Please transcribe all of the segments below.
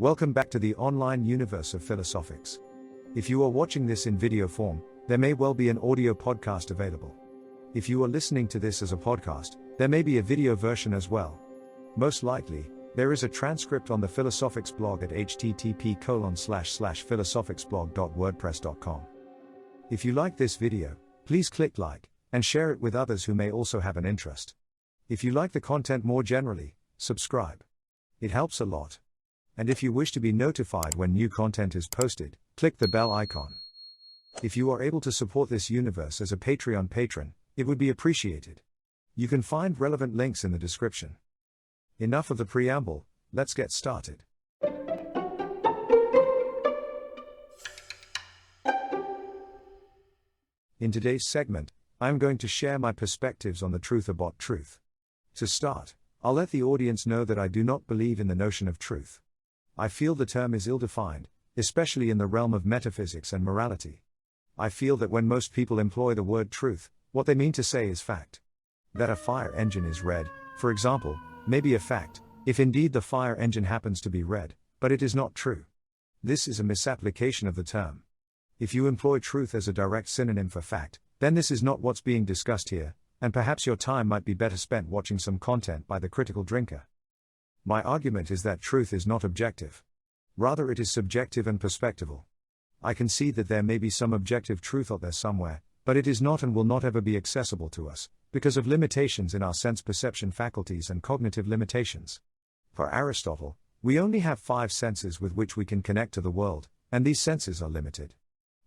Welcome back to the online universe of Philosophics. If you are watching this in video form, there may well be an audio podcast available. If you are listening to this as a podcast, there may be a video version as well. Most likely, there is a transcript on the Philosophics blog at http://philosophicsblog.wordpress.com. If you like this video, please click like, and share it with others who may also have an interest. If you like the content more generally, subscribe. It helps a lot. And if you wish to be notified when new content is posted, click the bell icon. If you are able to support this universe as a Patreon patron, it would be appreciated. You can find relevant links in the description. Enough of the preamble, let's get started. In today's segment, I am going to share my perspectives on the truth about truth. To start, I'll let the audience know that I do not believe in the notion of truth. I feel the term is ill-defined, especially in the realm of metaphysics and morality. I feel that when most people employ the word truth, what they mean to say is fact. That a fire engine is red, for example, may be a fact, if indeed the fire engine happens to be red, but it is not true. This is a misapplication of the term. If you employ truth as a direct synonym for fact, then this is not what's being discussed here, and perhaps your time might be better spent watching some content by the critical drinker. My argument is that truth is not objective. Rather, it is subjective and perspectival. I can see that there may be some objective truth out there somewhere, but it is not and will not ever be accessible to us, because of limitations in our sense perception faculties and cognitive limitations. For Aristotle, we only have 5 senses with which we can connect to the world, and these senses are limited.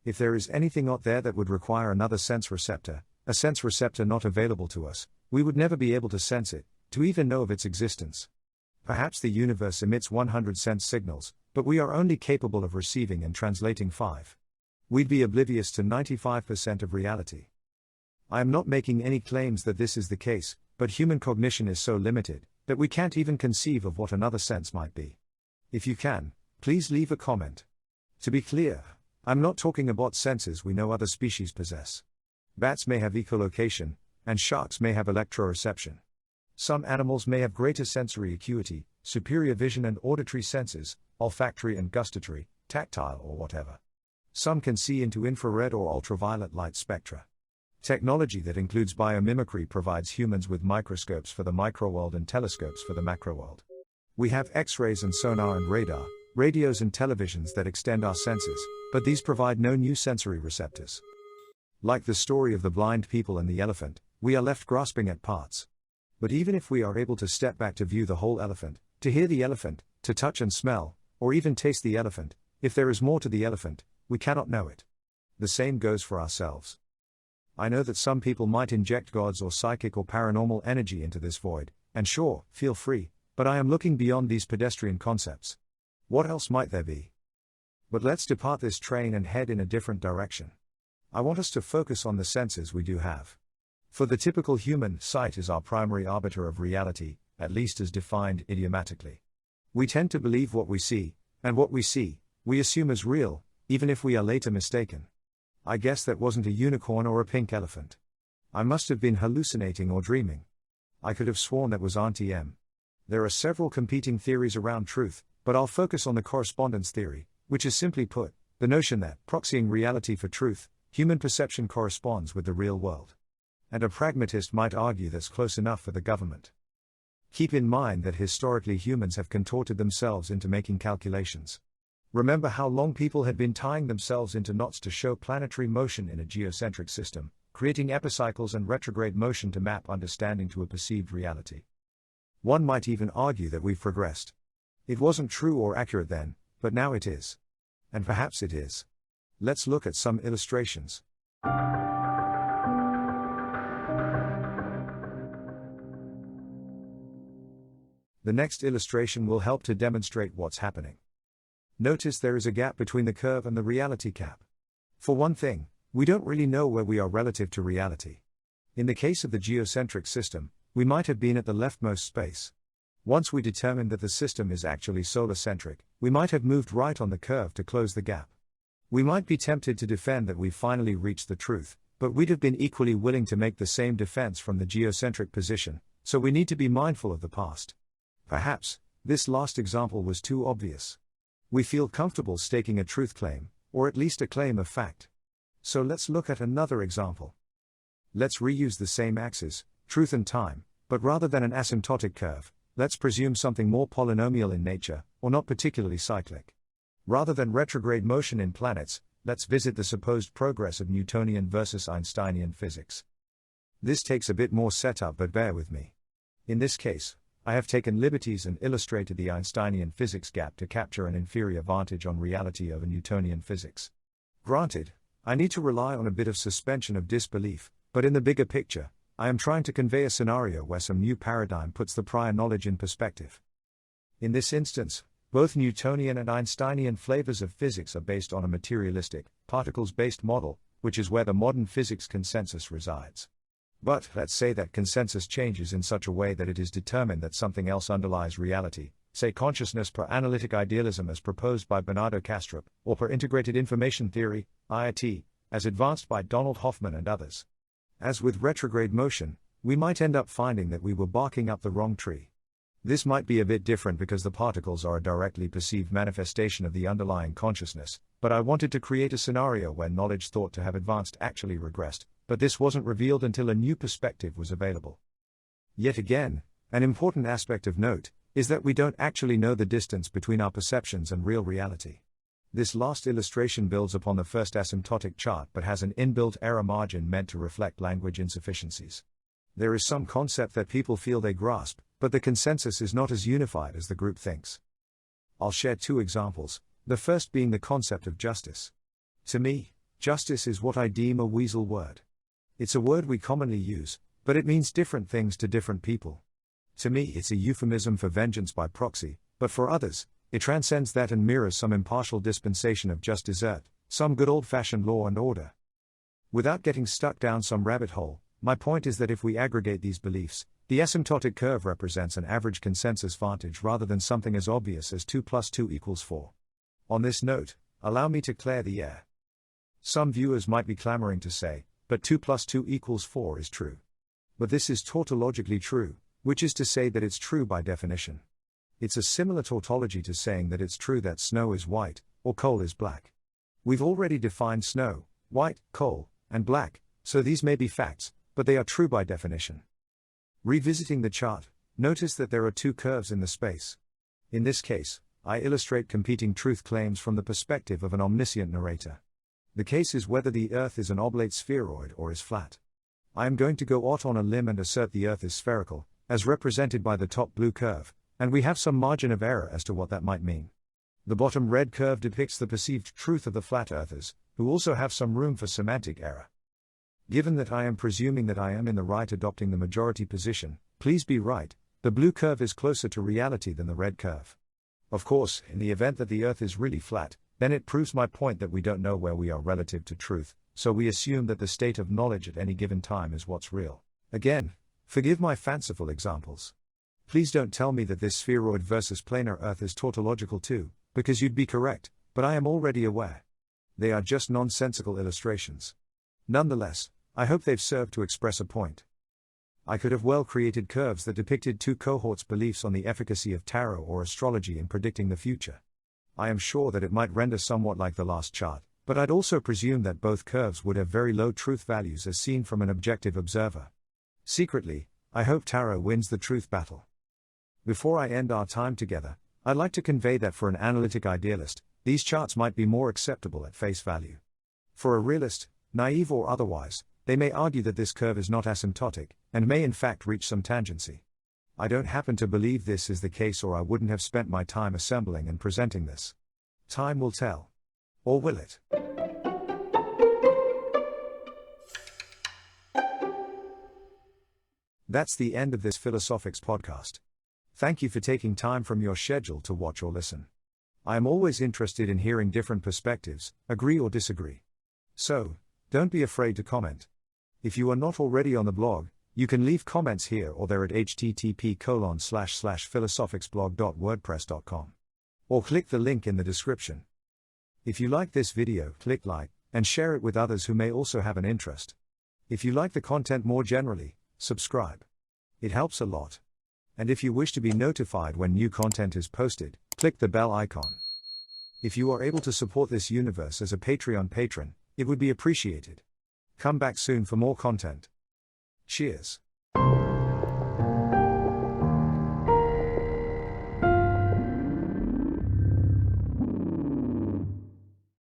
If there is anything out there that would require another sense receptor, a sense receptor not available to us, we would never be able to sense it, to even know of its existence. Perhaps the universe emits 100 sense signals, but we are only capable of receiving and translating 5. We'd be oblivious to 95% of reality. I am not making any claims that this is the case, but human cognition is so limited, that we can't even conceive of what another sense might be. If you can, please leave a comment. To be clear, I'm not talking about senses we know other species possess. Bats may have echolocation, and sharks may have electroreception. Some animals may have greater sensory acuity, superior vision and auditory senses, olfactory and gustatory, tactile or whatever. Some can see into infrared or ultraviolet light spectra. Technology that includes biomimicry provides humans with microscopes for the microworld and telescopes for the macroworld. We have X-rays and sonar and radar, radios and televisions that extend our senses, but these provide no new sensory receptors. Like the story of the blind people and the elephant, we are left grasping at parts. But even if we are able to step back to view the whole elephant, to hear the elephant, to touch and smell, or even taste the elephant, if there is more to the elephant, we cannot know it. The same goes for ourselves. I know that some people might inject gods or psychic or paranormal energy into this void, and sure, feel free, but I am looking beyond these pedestrian concepts. What else might there be? But let's depart this train and head in a different direction. I want us to focus on the senses we do have. For the typical human, sight is our primary arbiter of reality, at least as defined idiomatically. We tend to believe what we see, and what we see, we assume as real, even if we are later mistaken. I guess that wasn't a unicorn or a pink elephant. I must have been hallucinating or dreaming. I could have sworn that was Auntie M. There are several competing theories around truth, but I'll focus on the correspondence theory, which is simply put, the notion that, proxying reality for truth, human perception corresponds with the real world. And a pragmatist might argue that's close enough for the government. Keep in mind that historically humans have contorted themselves into making calculations. Remember how long people had been tying themselves into knots to show planetary motion in a geocentric system, creating epicycles and retrograde motion to map understanding to a perceived reality. One might even argue that we've progressed. It wasn't true or accurate then, but now it is. And perhaps it is. Let's look at some illustrations. The next illustration will help to demonstrate what's happening. Notice there is a gap between the curve and the reality cap. For one thing, we don't really know where we are relative to reality. In the case of the geocentric system, we might have been at the leftmost space. Once we determine that the system is actually solar-centric, we might have moved right on the curve to close the gap. We might be tempted to defend that we finally reached the truth, but we'd have been equally willing to make the same defense from the geocentric position, so we need to be mindful of the past. Perhaps, this last example was too obvious. We feel comfortable staking a truth claim, or at least a claim of fact. So let's look at another example. Let's reuse the same axes, truth and time, but rather than an asymptotic curve, let's presume something more polynomial in nature, or not particularly cyclic. Rather than retrograde motion in planets, let's visit the supposed progress of Newtonian versus Einsteinian physics. This takes a bit more setup, but bear with me. In this case, I have taken liberties and illustrated the Einsteinian physics gap to capture an inferior vantage on reality over Newtonian physics. Granted, I need to rely on a bit of suspension of disbelief, but in the bigger picture, I am trying to convey a scenario where some new paradigm puts the prior knowledge in perspective. In this instance, both Newtonian and Einsteinian flavors of physics are based on a materialistic, particles-based model, which is where the modern physics consensus resides. But let's say that consensus changes in such a way that it is determined that something else underlies reality, say consciousness per analytic idealism as proposed by Bernardo Kastrup, or per integrated information theory, IIT, as advanced by Donald Hoffman and others. As with retrograde motion, we might end up finding that we were barking up the wrong tree. This might be a bit different because the particles are a directly perceived manifestation of the underlying consciousness, but I wanted to create a scenario where knowledge thought to have advanced actually regressed, but this wasn't revealed until a new perspective was available. Yet again, an important aspect of note is that we don't actually know the distance between our perceptions and real reality. This last illustration builds upon the first asymptotic chart but has an inbuilt error margin meant to reflect language insufficiencies. There is some concept that people feel they grasp, but the consensus is not as unified as the group thinks. I'll share two examples, the first being the concept of justice. To me, justice is what I deem a weasel word. It's a word we commonly use, but it means different things to different people. To me, it's a euphemism for vengeance by proxy, but for others, it transcends that and mirrors some impartial dispensation of just desert, some good old-fashioned law and order. Without getting stuck down some rabbit hole, my point is that if we aggregate these beliefs, the asymptotic curve represents an average consensus vantage rather than something as obvious as 2 + 2 = 4. On this note, allow me to clear the air. Some viewers might be clamoring to say, but 2 + 2 = 4 is true. But this is tautologically true, which is to say that it's true by definition. It's a similar tautology to saying that it's true that snow is white, or coal is black. We've already defined snow, white, coal, and black, so these may be facts, but they are true by definition. Revisiting the chart, notice that there are two curves in the space. In this case, I illustrate competing truth claims from the perspective of an omniscient narrator. The case is whether the Earth is an oblate spheroid or is flat. I am going to go out on a limb and assert the Earth is spherical, as represented by the top blue curve, and we have some margin of error as to what that might mean. The bottom red curve depicts the perceived truth of the flat earthers, who also have some room for semantic error. Given that I am presuming that I am in the right adopting the majority position, please be right, the blue curve is closer to reality than the red curve. Of course, in the event that the Earth is really flat, then it proves my point that we don't know where we are relative to truth, so we assume that the state of knowledge at any given time is what's real. Again, forgive my fanciful examples. Please don't tell me that this spheroid versus planar Earth is tautological too, because you'd be correct, but I am already aware. They are just nonsensical illustrations. Nonetheless, I hope they've served to express a point. I could have well created curves that depicted two cohorts' beliefs on the efficacy of tarot or astrology in predicting the future. I am sure that it might render somewhat like the last chart, but I'd also presume that both curves would have very low truth values as seen from an objective observer. Secretly, I hope tarot wins the truth battle. Before I end our time together, I'd like to convey that for an analytic idealist, these charts might be more acceptable at face value. For a realist, naive or otherwise, they may argue that this curve is not asymptotic, and may in fact reach some tangency. I don't happen to believe this is the case, or I wouldn't have spent my time assembling and presenting this. Time will tell. Or will it? That's the end of this Philosophics podcast. Thank you for taking time from your schedule to watch or listen. I am always interested in hearing different perspectives, agree or disagree. So, don't be afraid to comment. If you are not already on the blog, you can leave comments here or there at http://philosophicsblog.wordpress.com. Or click the link in the description. If you like this video, click like, and share it with others who may also have an interest. If you like the content more generally, subscribe. It helps a lot. And if you wish to be notified when new content is posted, click the bell icon. If you are able to support this universe as a Patreon patron, it would be appreciated. Come back soon for more content. Cheers.